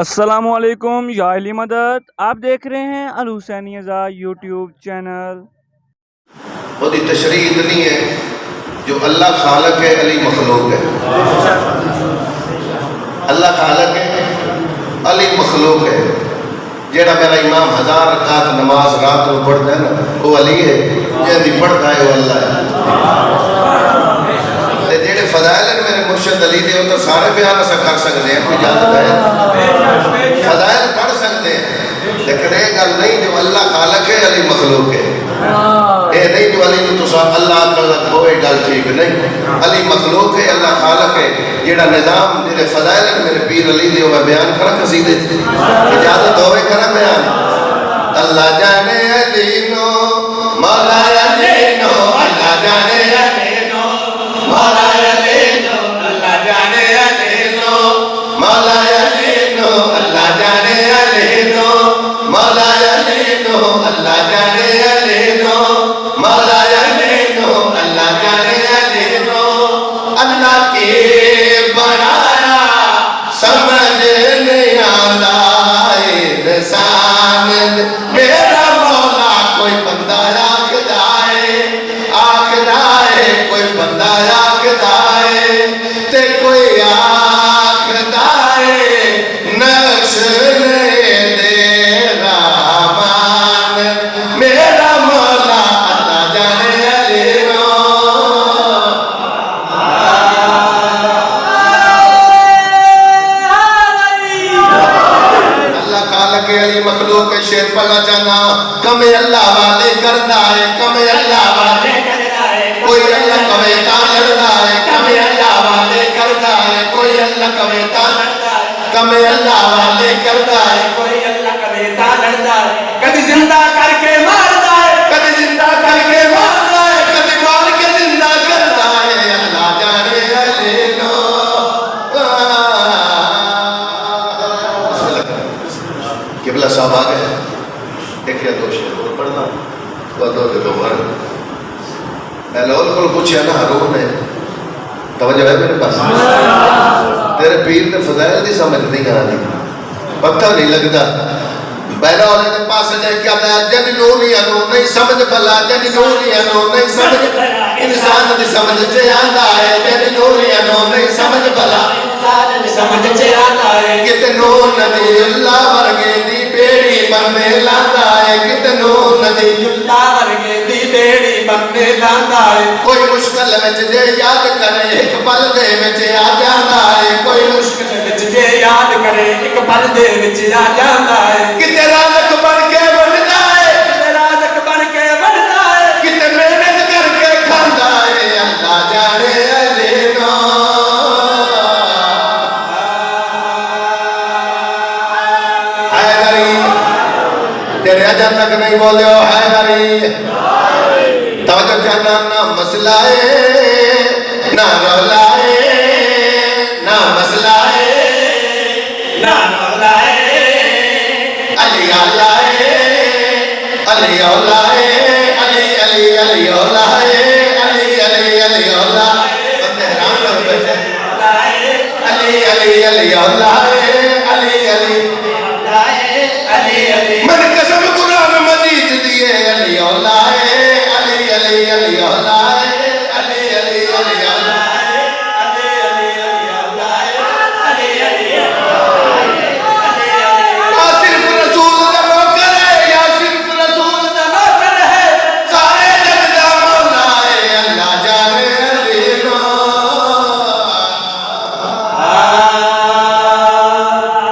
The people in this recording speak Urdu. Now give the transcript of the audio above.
السلام علیکم یا علی مدد، آپ دیکھ رہے ہیں الحسینی ازا یوٹیوب چینل۔ خود تشریح اتنی ہے جو اللہ خالق ہے، علی مخلوق ہے۔ اللہ خالق ہے، علی مخلوق ہے۔ جیڑا میرا امام 1000 رکعت نماز رات کو پڑھتا ہے نا، وہ علی ہے، جیڑی پڑھتا ہے وہ اللہ ہے۔ جیڑے فضائل ہیں میرے مرشد علی دے، وہ تو سارے بیان ایسا کر سکتے ہیں، کوئی اجازت ہے؟ فضائل پڑھ سکتے ہیں، لیکن ایک گل نہیں جو اللہ خالق ہے، علی مخلوق ہے۔ اے نہیں جو علی نے تو اللہ خالق ہوئے گل ٹھیک نہیں، علی مخلوق ہے، اللہ خالق ہے۔ جیڑا نظام جیڑے فضائل ہیں میرے پیر علی دے، وہ بیان کرا قصیدے اجازت ہوئے کرا بیان۔ اللہ جانے علی نو مولا علی نو، اللہ جانے علی نو مولا علی نو، اللہ جانے علی نو مولا علی نو، اللہ جانے علی نو مولا علی نو، اللہ جانے علی نو مولا علی نو، اللہ جانے علی نو۔ اللہ کی بنایا سمجھ نہیں آتا انسان، میرا مولا کوئی بندہ آکھدا ہے، کوئی بندہ آکھدا ہے تے کوئی آکھدا ہے نقش نہیں دے رحمان، میرا مولا اللہ جانے علی نو۔ اللہ خالق علی مخلوق شیر پڑھنا چاہنا، کم اللہ والے کردا ہے، کم اللہ والے کردا ہے، کوئی اللہ کمے تا لڑدا ہے، کم اللہ والے کردا ہے، کوئی اللہ کمے تا لڑدا ہے، کم اللہ والے کردا ہے، کوئی اللہ کمے تا لڑدا ہے، کبھی زندہ کر کے ماردا ہے، کبھی زندہ کر کے ماردا ہے، کبھی مار کے زندہ کردا ہے، اللہ جانے علی نو۔ قبلہ صاحب آ گئے، ایک یا دو شعر اور پڑھنا، دو دو بار ایلول کو پوچھا نا ہارون نے، توجہ ہے میرے پاس؟ تیرے پیر نے فضائل دی سمجھ نہیں آنی، پتہ نہیں لگتا۔ بیرا والے نے پاس جائے کیا تھا، جن نوریانو نہیں سمجھ بلا، جن نوریانو نہیں سمجھ انسان دی سمجھ چے آندا ہے، جن نوریانو نہیں سمجھ بلا سمجھ چے آندا ہے، کتنو نبی اللہ ورگے دی بیڑی بننے لاندا ہے، کتنو نبی اللہ ورگے دی بیڑی بننے لاندا ہے، کوئی مشکل وچ جے یاد کرے ایک پل دے وچ آ جاندا ہے، کوئی مشکل وچ جے یاد کرے ایک پل دے وچ آ جاندا ہے، کتے رازق بن کے بندا ہے، کتے رازق بن کے بندا ہے، کتے محنت کر کے کھاندا ہے، اللہ جانے علی نو۔ حیدری تیرے اجا تک نہیں بولے ہو، حیدری توجہ جانا، نہ مسئلہ ہے نہ رولا ہے، نہ مسئلہ ہے نہ رولا ہے، علی اولا ہے، علی اولا ہے، علی علی علی اولا ہے، علی علی علی اولا ہے، بندے حیران ہو بیٹھے، علی علی علی اولا ہے، علی علی علی علی من قسم قرآن مجید دیے، علی اولا ہے، علی علی علی اولا ہے۔